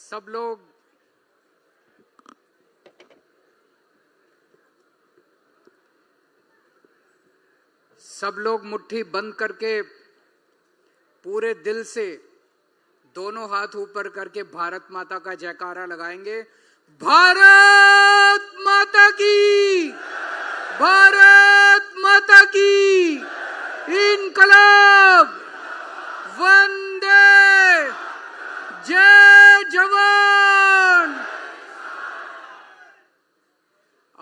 सब लोग मुट्ठी बंद करके पूरे दिल से दोनों हाथ ऊपर करके भारत माता का जयकारा लगाएंगे। भारत माता की, भारत माता की इनकलाब, वंदे, जय जवान।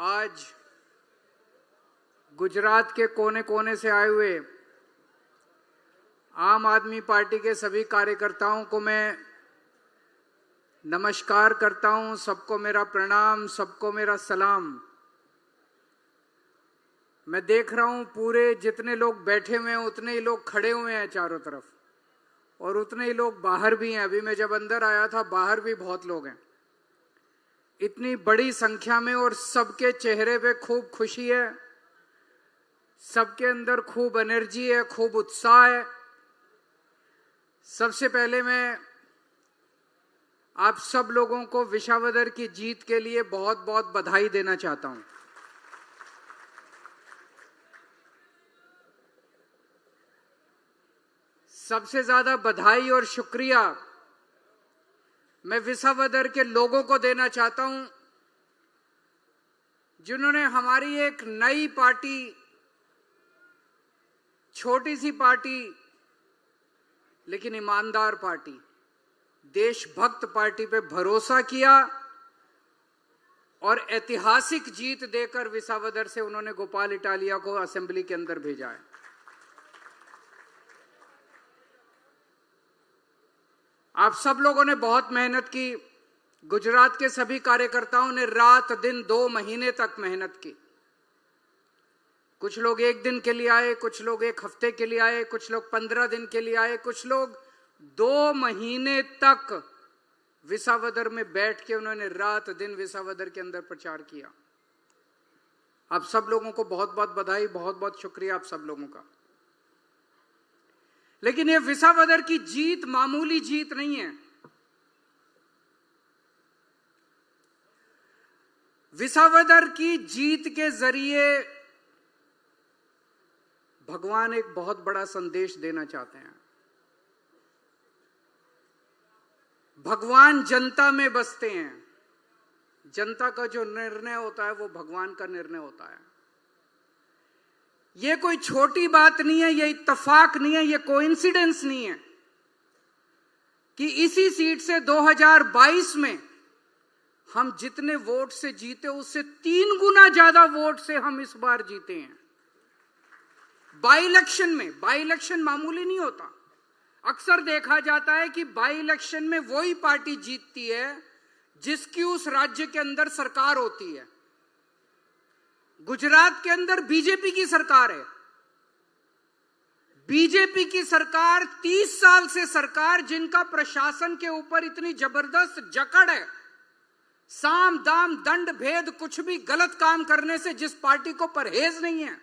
आज गुजरात के कोने कोने से आए हुए आम आदमी पार्टी के सभी कार्यकर्ताओं को मैं नमस्कार करता हूं। सबको मेरा प्रणाम, सबको मेरा सलाम। मैं देख रहा हूं पूरे जितने लोग बैठे हुए हैं उतने ही लोग खड़े हुए हैं चारों तरफ, और उतने ही लोग बाहर भी हैं। अभी मैं जब अंदर आया था बाहर भी बहुत लोग हैं, इतनी बड़ी संख्या में, और सबके चेहरे पे खूब खुशी है, सबके अंदर खूब एनर्जी है, खूब उत्साह है। सबसे पहले मैं आप सब लोगों को विसावदर की जीत के लिए बहुत बहुत बधाई देना चाहता हूं। सबसे ज्यादा बधाई और शुक्रिया मैं विसावदर के लोगों को देना चाहता हूं, जिन्होंने हमारी एक नई पार्टी, छोटी सी पार्टी लेकिन ईमानदार पार्टी, देशभक्त पार्टी पे भरोसा किया और ऐतिहासिक जीत देकर विसावदर से उन्होंने गोपाल इटालिया को असेंबली के अंदर भेजा है। आप सब लोगों ने बहुत मेहनत की। गुजरात के सभी कार्यकर्ताओं ने रात दिन 2 महीने तक मेहनत की। कुछ लोग 1 दिन के लिए आए, कुछ लोग 1 हफ्ते के लिए आए, कुछ लोग 15 दिन के लिए आए, कुछ लोग 2 महीने तक विसावदर में बैठ के उन्होंने रात दिन विसावदर के अंदर प्रचार किया। आप सब लोगों को बहुत बहुत बधाई, बहुत बहुत शुक्रिया आप सब लोगों का। लेकिन ये विसावदर की जीत मामूली जीत नहीं है। विसावदर की जीत के जरिए भगवान एक बहुत बड़ा संदेश देना चाहते हैं। भगवान जनता में बसते हैं। जनता का जो निर्णय होता है वो भगवान का निर्णय होता है। ये कोई छोटी बात नहीं है, ये इत्तेफाक नहीं है, ये कोइंसिडेंस नहीं है कि इसी सीट से 2022 में हम जितने वोट से जीते उससे 3 गुना ज्यादा वोट से हम इस बार जीते हैं। बाई इलेक्शन में, बाई इलेक्शन मामूली नहीं होता। अक्सर देखा जाता है कि बाई इलेक्शन में वही पार्टी जीतती है जिसकी उस राज्य के अंदर सरकार होती है। गुजरात के अंदर बीजेपी की सरकार है। बीजेपी की सरकार 30 साल से सरकार, जिनका प्रशासन के ऊपर इतनी जबरदस्त जकड़ है, साम दाम दंड भेद कुछ भी गलत काम करने से जिस पार्टी को परहेज नहीं है,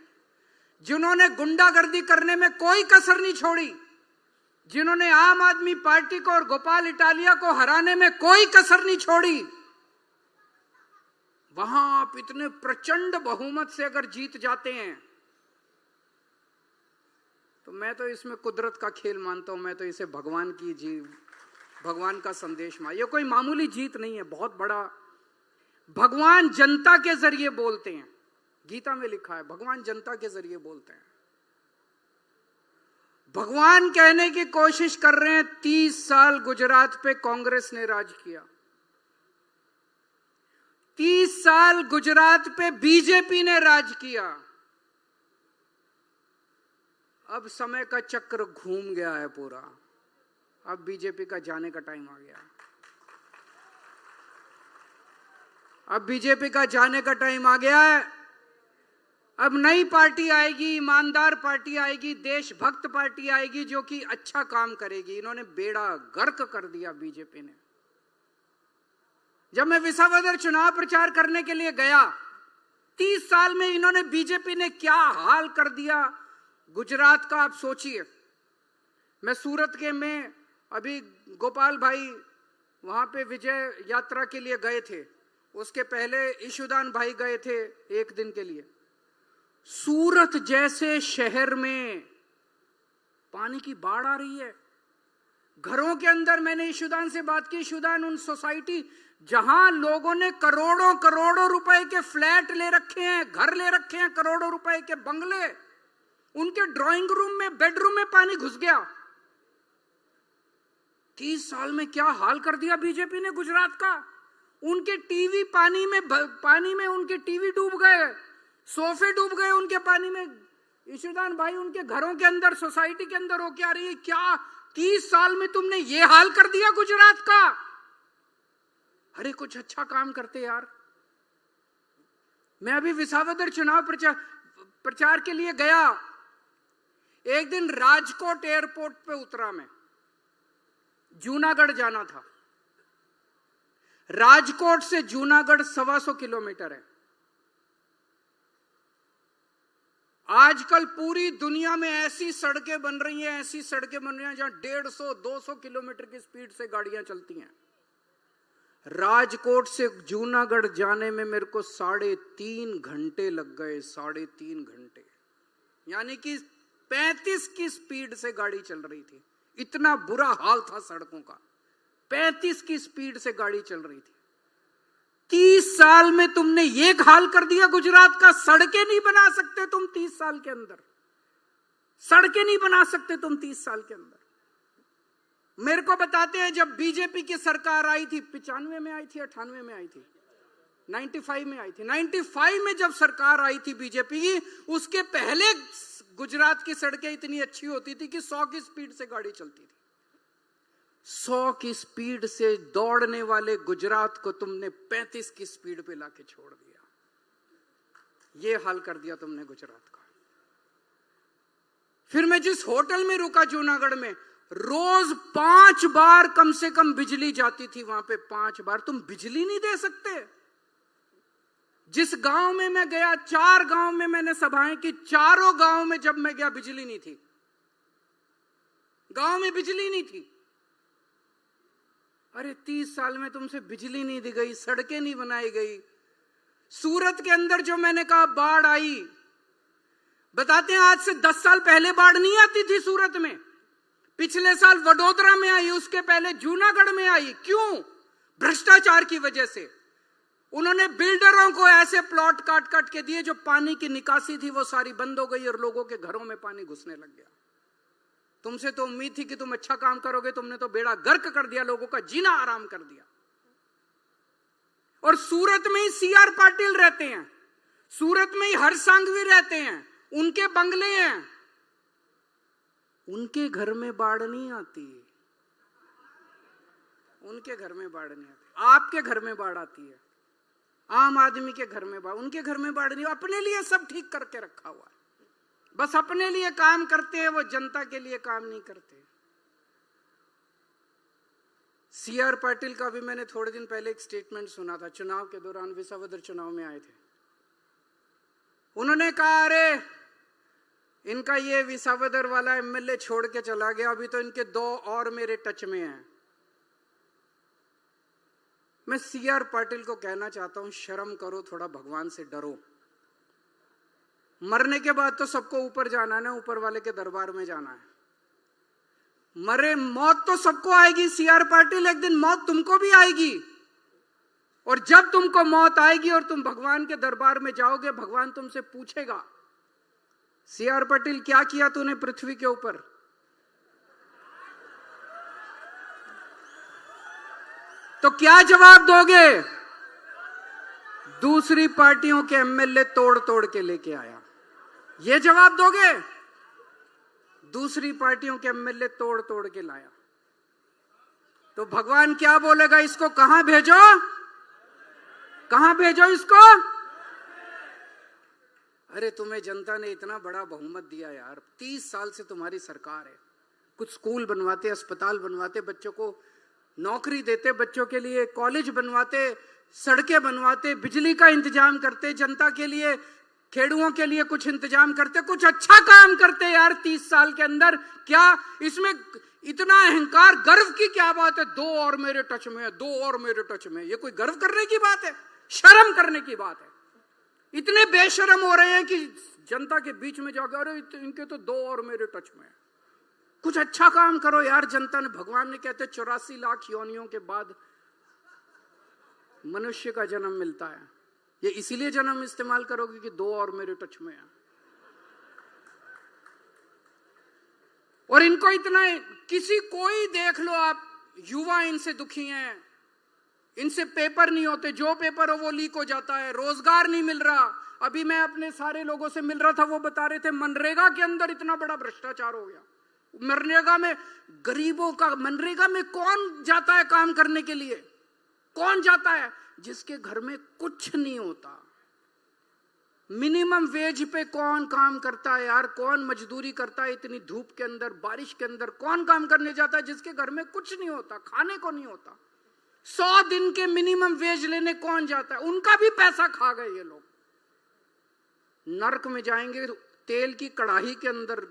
जिन्होंने गुंडागर्दी करने में कोई कसर नहीं छोड़ी, जिन्होंने आम आदमी पार्टी को और गोपाल इटालिया को हराने में कोई कसर नहीं छोड़ी, वहां आप इतने प्रचंड बहुमत से अगर जीत जाते हैं तो मैं तो इसमें कुदरत का खेल मानता हूं। मैं तो इसे भगवान की भगवान का संदेश मान। ये कोई मामूली जीत नहीं है, बहुत बड़ा। भगवान जनता के जरिए बोलते हैं। गीता में लिखा है भगवान जनता के जरिए बोलते हैं। भगवान कहने की कोशिश कर रहे हैं 30 साल गुजरात पे कांग्रेस ने राज किया, 30 साल गुजरात पे बीजेपी ने राज किया। अब समय का चक्र घूम गया है पूरा। अब बीजेपी का जाने का टाइम आ गया। अब बीजेपी का जाने का टाइम आ गया है। अब नई पार्टी आएगी, ईमानदार पार्टी आएगी, देशभक्त पार्टी आएगी जो कि अच्छा काम करेगी। इन्होंने बेड़ा गर्क कर दिया बीजेपी ने। जब मैं विसावदर चुनाव प्रचार करने के लिए गया, 30 साल में इन्होंने, बीजेपी ने क्या हाल कर दिया गुजरात का, आप सोचिए। मैं सूरत के में अभी गोपाल भाई वहां पे विजय यात्रा के लिए गए थे, उसके पहले ईशुदान भाई गए थे एक दिन के लिए। सूरत जैसे शहर में पानी की बाढ़ आ रही है, घरों के अंदर। मैंने ईशुदान से बात की, ईशुदान उन सोसाइटी जहां लोगों ने करोड़ों करोड़ों रुपए के फ्लैट ले रखे हैं, घर ले रखे हैं, करोड़ों रुपए के बंगले, उनके ड्राइंग रूम में, बेडरूम में पानी घुस गया। 30 साल में क्या हाल कर दिया बीजेपी ने गुजरात का। उनके टीवी पानी में उनके टीवी डूब गए, सोफे डूब गए उनके पानी में। ईशुदान भाई उनके घरों के अंदर, सोसाइटी के अंदर होके आ रही है, क्या 30 साल में तुमने ये हाल कर दिया गुजरात का। अरे कुछ अच्छा काम करते यार। मैं अभी विसावदर चुनाव प्रचार के लिए गया। एक दिन राजकोट एयरपोर्ट पे उतरा मैं, जूनागढ़ जाना था। राजकोट से जूनागढ़ 125 किलोमीटर है। आजकल पूरी दुनिया में ऐसी सड़कें बन रही हैं, ऐसी सड़कें बन रही हैं जहां 150-200 किलोमीटर की स्पीड से गाड़ियां चलती हैं। राजकोट से जूनागढ़ जाने में मेरे को 3.5 घंटे लग गए, 3.5 घंटे। यानी कि 35 की स्पीड से गाड़ी चल रही थी। इतना बुरा हाल था सड़कों का, 35 की स्पीड से गाड़ी चल रही थी। 30 साल में तुमने ये हाल कर दिया गुजरात का। सड़कें नहीं बना सकते तुम 30 साल के अंदर, सड़कें नहीं बना सकते तुम 30 साल के अंदर। मेरे को बताते हैं जब बीजेपी की सरकार आई थी, 95 में आई थी, 98 में आई थी, 95 में आई थी। 95 में जब सरकार आई थी बीजेपी की, उसके पहले गुजरात की सड़कें इतनी अच्छी होती थी कि 100 की स्पीड से गाड़ी चलती थी। 100 की स्पीड से दौड़ने वाले गुजरात को तुमने 35 की स्पीड पे लाके छोड़ दिया। ये हाल कर दिया तुमने गुजरात का। फिर मैं जिस होटल में रुका जूनागढ़ में, रोज 5 बार कम से कम बिजली जाती थी वहां पे, 5 बार। तुम बिजली नहीं दे सकते। जिस गांव में मैं गया, 4 गांव में मैंने सभाएं की, चारों गांव में जब मैं गया बिजली नहीं थी, गांव में बिजली नहीं थी। अरे 30 साल में तुमसे बिजली नहीं दी गई, सड़कें नहीं बनाई गई। सूरत के अंदर जो मैंने कहा बाढ़ आई, बताते हैं आज से 10 साल पहले बाढ़ नहीं आती थी सूरत में। पिछले साल वडोदरा में आई, उसके पहले जूनागढ़ में आई। क्यों? भ्रष्टाचार की वजह से। उन्होंने बिल्डरों को ऐसे प्लॉट काट के दिए, जो पानी की निकासी थी वो सारी बंद हो गई और लोगों के घरों में पानी घुसने लग गया। तुमसे तो उम्मीद थी कि तुम अच्छा काम करोगे, तुमने तो बेड़ा गर्क कर दिया, लोगों का जीना आराम कर दिया। और सूरत में ही CR पाटिल रहते हैं, सूरत में ही हर्ष सांघवी रहते हैं, उनके बंगले हैं, उनके घर में बाढ़ नहीं आती, उनके घर में बाढ़ नहीं आती। आपके घर में बाढ़ आती है, आम आदमी के घर में बाढ़, उनके घर में बाढ़ नहीं। अपने लिए सब ठीक करके रखा हुआ है, बस अपने लिए काम करते हैं, वो जनता के लिए काम नहीं करते। CR पाटिल का भी मैंने थोड़े दिन पहले एक स्टेटमेंट सुना था, चुनाव के दौरान, विसावदर चुनाव में आए थे। उन्होंने कहा, अरे इनका ये विसावदर वाला MLA छोड़ के चला गया, अभी तो इनके 2 और मेरे टच में हैं। मैं CR पाटिल को कहना चाहता हूं, शर्म करो, थोड़ा भगवान से डरो। मरने के बाद तो सबको ऊपर जाना है ना, ऊपर वाले के दरबार में जाना है। मौत तो सबको आएगी। CR पाटिल, एक दिन मौत तुमको भी आएगी, और जब तुमको मौत आएगी और तुम भगवान के दरबार में जाओगे, भगवान तुमसे पूछेगा, CR पाटिल क्या किया तूने पृथ्वी के ऊपर? तो क्या जवाब दोगे? दूसरी पार्टियों के MLA तोड़ के लेके आया, ये जवाब दोगे? दूसरी पार्टियों के MLA तोड़ के लाया, तो भगवान क्या बोलेगा? इसको कहां भेजो, कहां भेजो इसको? अरे तुम्हें जनता ने इतना बड़ा बहुमत दिया यार, 30 साल से तुम्हारी सरकार है। कुछ स्कूल बनवाते, अस्पताल बनवाते, बच्चों को नौकरी देते, बच्चों के लिए कॉलेज बनवाते, सड़कें बनवाते, बिजली का इंतजाम करते, जनता के लिए, खेड़ुओं के लिए कुछ इंतजाम करते, कुछ अच्छा काम करते यार 30 साल के अंदर। क्या इसमें इतना अहंकार, गर्व की क्या बात है? 2 और मेरे टच में है, 2 और मेरे टच में है। ये कोई गर्व करने की बात है? शर्म करने की बात है। इतने बेशर्म हो रहे हैं कि जनता के बीच में जाकर, अरे इनके तो 2 और मेरे टच में है। कुछ अच्छा काम करो यार। जनता ने, भगवान ने कहते 84 लाख योनियों के बाद मनुष्य का जन्म मिलता है। ये इसीलिए जन्म इस्तेमाल करोगे कि 2 और मेरे टच में है। और इनको इतना, कोई देख लो आप, युवा इनसे दुखी हैं, इनसे पेपर नहीं होते, जो पेपर हो वो लीक हो जाता है, रोजगार नहीं मिल रहा। अभी मैं अपने सारे लोगों से मिल रहा था, वो बता रहे थे मनरेगा के अंदर इतना बड़ा भ्रष्टाचार हो गया। मनरेगा में गरीबों का, मनरेगा में कौन जाता है काम करने के लिए? कौन जाता है? जिसके घर में कुछ नहीं होता। मिनिमम वेज पे कौन काम करता है यार? कौन मजदूरी करता है इतनी धूप के अंदर, बारिश के अंदर? कौन काम करने जाता है जिसके घर में कुछ नहीं होता, खाने को नहीं होता? 100 दिन के मिनिमम वेज लेने कौन जाता है? उनका भी पैसा खा गए ये लोग। नरक में जाएंगे तेल की कड़ाही के अंदर।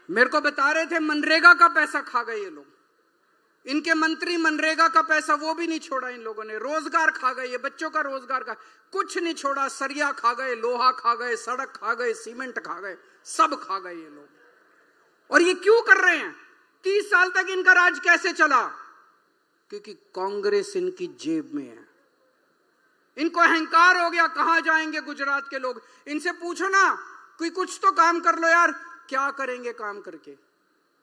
मेरे को बता रहे थे मनरेगा का पैसा खा गए ये लोग। इनके मंत्री मनरेगा का पैसा वो भी नहीं छोड़ा इन लोगों ने। रोजगार खा गए, ये बच्चों का रोजगार का कुछ नहीं छोड़ा। सरिया खा गए, लोहा खा गए, सड़क खा गए, सीमेंट खा गए, सब खा गए ये लोग। और ये क्यों कर रहे हैं? 30 साल तक इनका राज कैसे चला? क्योंकि कांग्रेस इनकी जेब में है। इनको अहंकार हो गया। कहां जाएंगे गुजरात के लोग? इनसे पूछो ना, कोई कुछ तो काम कर लो यार। क्या करेंगे काम करके?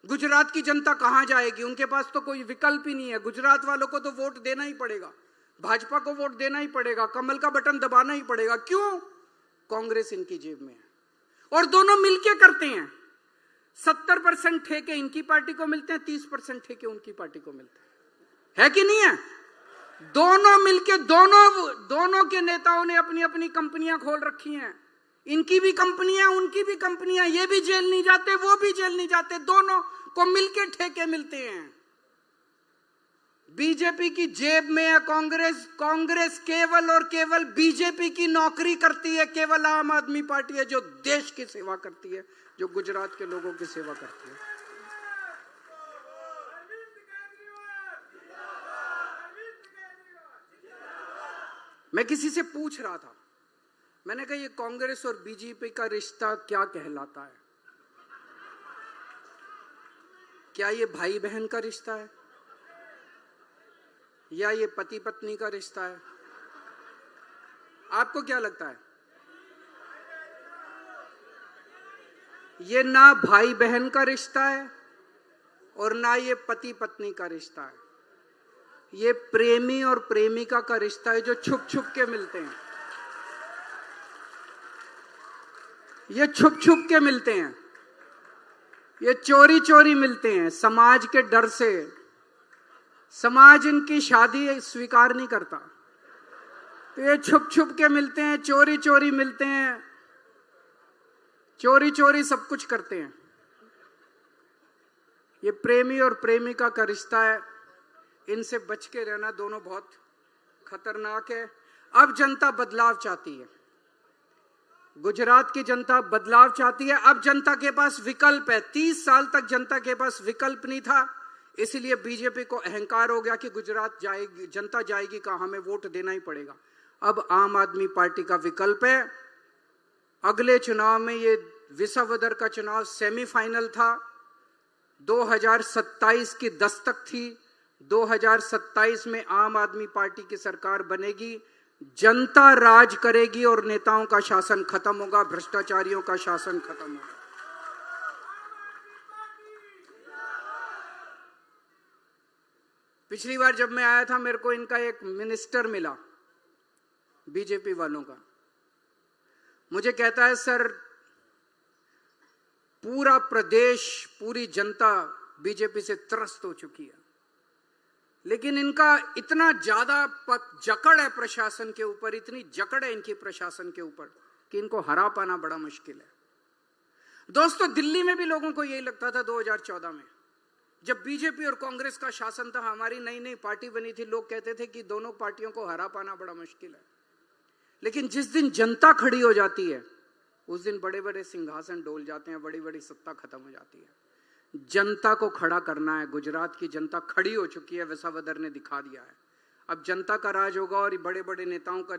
गुजरात की जनता कहां जाएगी? उनके पास तो कोई विकल्प ही नहीं है। गुजरात वालों को तो वोट देना ही पड़ेगा, भाजपा को वोट देना ही पड़ेगा, कमल का बटन दबाना ही पड़ेगा। क्यों? कांग्रेस इनकी जेब में है। और दोनों मिलके करते हैं। 70% ठेके इनकी पार्टी को मिलते हैं, 30% ठेके उनकी पार्टी को मिलते हैं। है कि नहीं है? दोनों मिलके, दोनों के नेताओं ने अपनी अपनी कंपनियां खोल रखी हैं। इनकी भी कंपनियां, उनकी भी कंपनियां। ये भी जेल नहीं जाते, वो भी जेल नहीं जाते। दोनों को मिलके ठेके मिलते हैं। बीजेपी की जेब में है कांग्रेस। कांग्रेस केवल और केवल बीजेपी की नौकरी करती है। केवल आम आदमी पार्टी है जो देश की सेवा करती है, जो गुजरात के लोगों की सेवा करती है। मैं किसी से पूछ रहा था, मैंने कहा ये कांग्रेस और बीजेपी का रिश्ता क्या कहलाता है? क्या ये भाई बहन का रिश्ता है, या ये पति पत्नी का रिश्ता है? आपको क्या लगता है? ये ना भाई बहन का रिश्ता है और ना ये पति पत्नी का रिश्ता है। ये प्रेमी और प्रेमिका का रिश्ता है, जो छुप छुप के मिलते हैं। ये छुप छुप के मिलते हैं, ये चोरी चोरी मिलते हैं। समाज के डर से, समाज इनकी शादी स्वीकार नहीं करता, तो ये छुप छुप के मिलते हैं, चोरी चोरी मिलते हैं, चोरी चोरी सब कुछ करते हैं। ये प्रेमी और प्रेमिका का रिश्ता है। इनसे बच के रहना, दोनों बहुत खतरनाक है। अब जनता बदलाव चाहती है। गुजरात की जनता बदलाव चाहती है। अब जनता के पास विकल्प है। 30 साल तक जनता के पास विकल्प नहीं था, इसलिए बीजेपी को अहंकार हो गया कि गुजरात जाएगी, जनता जाएगी कहां, हमें वोट देना ही पड़ेगा। अब आम आदमी पार्टी का विकल्प है। अगले चुनाव में, ये विसावदर का चुनाव सेमीफाइनल था, 2027 की दस्तक थी। 2027 में आम आदमी पार्टी की सरकार बनेगी, जनता राज करेगी और नेताओं का शासन खत्म होगा, भ्रष्टाचारियों का शासन खत्म होगा। पिछली बार जब मैं आया था, मेरे को इनका एक मिनिस्टर मिला, बीजेपी वालों का। मुझे कहता है, सर पूरा प्रदेश, पूरी जनता बीजेपी से त्रस्त हो चुकी है, लेकिन इनका इतना ज्यादा जकड़ है प्रशासन के ऊपर, इतनी जकड़ है इनकी प्रशासन के ऊपर कि इनको हरा पाना बड़ा मुश्किल है। दोस्तों, दिल्ली में भी लोगों को यही लगता था 2014 में, जब बीजेपी और कांग्रेस का शासन था, हमारी नई नई पार्टी बनी थी, लोग कहते थे कि दोनों पार्टियों को हरा पाना बड़ा मुश्किल है। लेकिन जिस दिन जनता खड़ी हो जाती है उस दिन बड़े बड़े सिंहासन डोल जाते हैं, बड़ी बड़ी सत्ता खत्म हो जाती है। जनता को खड़ा करना है। गुजरात की जनता खड़ी हो चुकी है, विसावदर ने दिखा दिया है। अब जनता का राज होगा और बड़े बड़े नेताओं का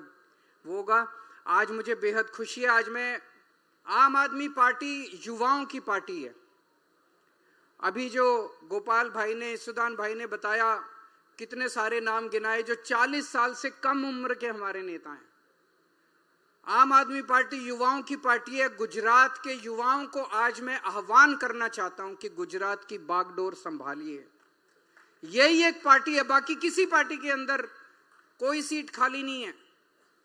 वो होगा। आज मुझे बेहद खुशी है, आज मैं आम आदमी पार्टी युवाओं की पार्टी है। अभी जो गोपाल भाई ने, सुदान भाई ने बताया, कितने सारे नाम गिनाए जो 40 साल से कम उम्र के हमारे नेता हैं। आम आदमी पार्टी युवाओं की पार्टी है। गुजरात के युवाओं को आज मैं आह्वान करना चाहता हूं कि गुजरात की बागडोर संभालिए। यही एक पार्टी है, बाकी किसी पार्टी के अंदर कोई सीट खाली नहीं है।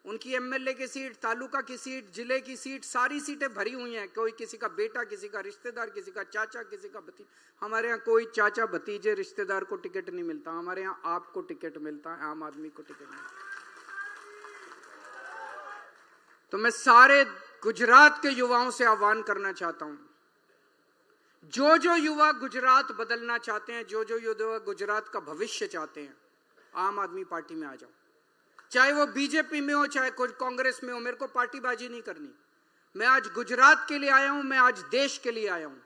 उनकी एमएलए की सीट, तालुका की सीट, जिले की सीट, सारी सीटें भरी हुई हैं। कोई किसी का बेटा, किसी का रिश्तेदार, किसी का चाचा, किसी का भतीजा। हमारे यहाँ कोई चाचा भतीजे रिश्तेदार को टिकट नहीं मिलता। हमारे यहाँ आपको टिकट मिलता है, आम आदमी को टिकट मिलता है। तो मैं सारे गुजरात के युवाओं से आह्वान करना चाहता हूं, जो जो युवा गुजरात बदलना चाहते हैं, जो जो युवा गुजरात का भविष्य चाहते हैं, आम आदमी पार्टी में आ जाओ। चाहे वो बीजेपी में हो, चाहे कोई कांग्रेस में हो, मेरे को पार्टीबाजी नहीं करनी। मैं आज गुजरात के लिए आया हूं, मैं आज देश के लिए आया हूं।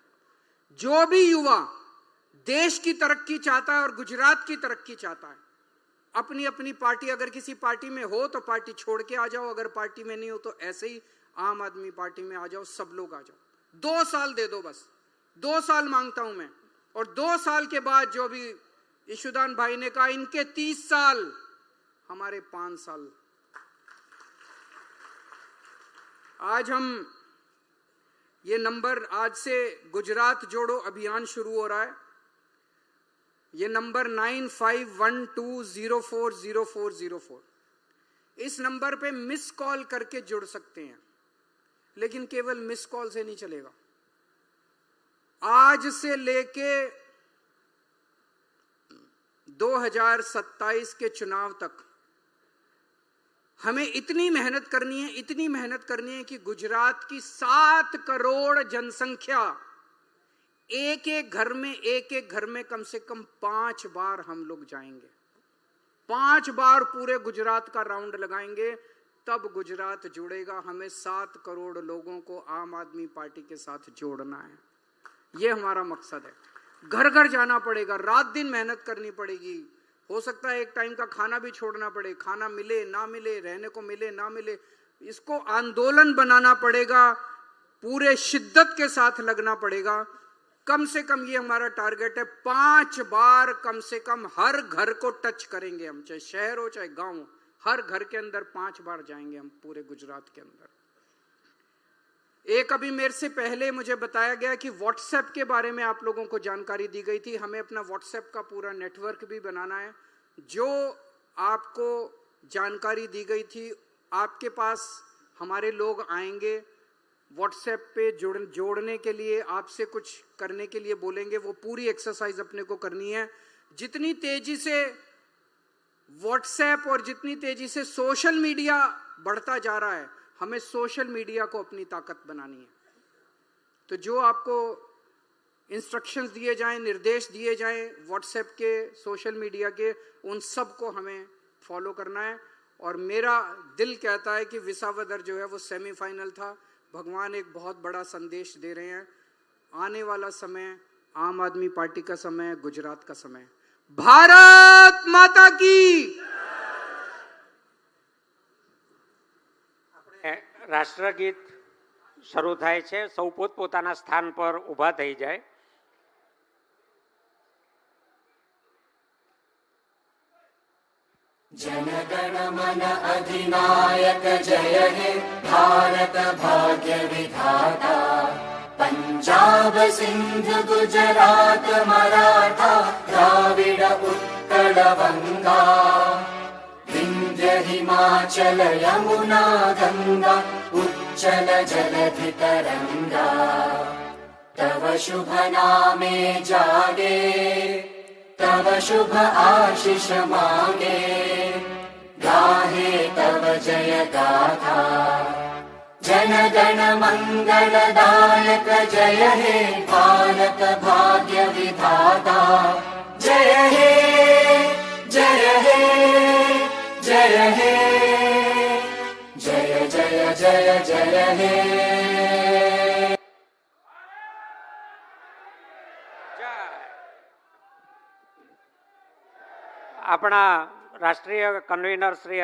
जो भी युवा देश की तरक्की चाहता है और गुजरात की तरक्की चाहता है, अपनी अपनी पार्टी, अगर किसी पार्टी में हो तो पार्टी छोड़ के आ जाओ, अगर पार्टी में नहीं हो तो ऐसे ही आम आदमी पार्टी में आ जाओ। सब लोग आ जाओ। 2 साल दे दो, बस 2 साल मांगता हूं मैं। और 2 साल के बाद जो भी ईशुदान भाई ने कहा, इनके 30 साल, हमारे 5 साल। आज हम ये नंबर, आज से गुजरात जोड़ो अभियान शुरू हो रहा है। ये नंबर 9512040404। इस नंबर पे मिस कॉल करके जुड़ सकते हैं, लेकिन केवल मिस कॉल से नहीं चलेगा। आज से लेके 2027 के चुनाव तक हमें इतनी मेहनत करनी है, इतनी मेहनत करनी है कि गुजरात की 7 करोड़ जनसंख्या, एक एक घर में कम से कम 5 बार हम लोग जाएंगे। 5 बार पूरे गुजरात का राउंड लगाएंगे, तब गुजरात जुड़ेगा। हमें 7 करोड़ लोगों को आम आदमी पार्टी के साथ जोड़ना है। ये हमारा मकसद है। घर घर जाना पड़ेगा, रात दिन मेहनत करनी पड़ेगी। हो सकता है एक टाइम का खाना भी छोड़ना पड़े, खाना मिले ना मिले, रहने को मिले ना मिले। इसको आंदोलन बनाना पड़ेगा, पूरे शिद्दत के साथ लगना पड़ेगा। कम से कम ये हमारा टारगेट है, 5 बार कम से कम हर घर को टच करेंगे हम, चाहे शहर हो चाहे गांव हो। हर घर के अंदर 5 बार जाएंगे हम पूरे गुजरात के अंदर। एक अभी मेरे से पहले मुझे बताया गया कि व्हाट्सएप के बारे में आप लोगों को जानकारी दी गई थी। हमें अपना व्हाट्सएप का पूरा नेटवर्क भी बनाना है। जो आपको जानकारी दी गई थी, आपके पास हमारे लोग आएंगे, व्हाट्सएप पे जोड़ने के लिए, आपसे कुछ करने के लिए बोलेंगे। वो पूरी एक्सरसाइज अपने को करनी है। जितनी तेजी से व्हाट्सएप और जितनी तेजी से सोशल मीडिया बढ़ता जा रहा है, हमें सोशल मीडिया को अपनी ताकत बनानी है। तो जो आपको इंस्ट्रक्शंस दिए जाएं, निर्देश दिए जाएं व्हाट्सएप के, सोशल मीडिया के, उन सब को हमें फॉलो करना है। और मेरा दिल कहता है कि विसावदर जो है वो सेमीफाइनल था। भगवान एक बहुत बड़ा संदेश दे रहे हैं। आने वाला समय आम आदमी पार्टी का समय है, गुजरात का समय। भारत माता की। રાષ્ટ્રગીત શરૂ થાય છે। સૌ પોતપોતાના સ્થાન પર ઊભા થઈ જાય। जनगण मन अधिनायक जय हे भारत भाग्य विधाता। पंजाब सिंध गुजरात मराठा द्राविड़ उत्कल बंगा। विंध्य हिमाचल यमुना गंगा उच्चल जलधि तरंगा। तव शुभ नामे जागे, तव शुभ आशीष मांगे। गाहे तव जय गाथा, जनगण मंगलदायक जय हे भारत भाग्य विधाता। जय हे जय हे जय हे जय जय जय हे આપણા રાષ્ટ્રીય કન્વીનર શ્રી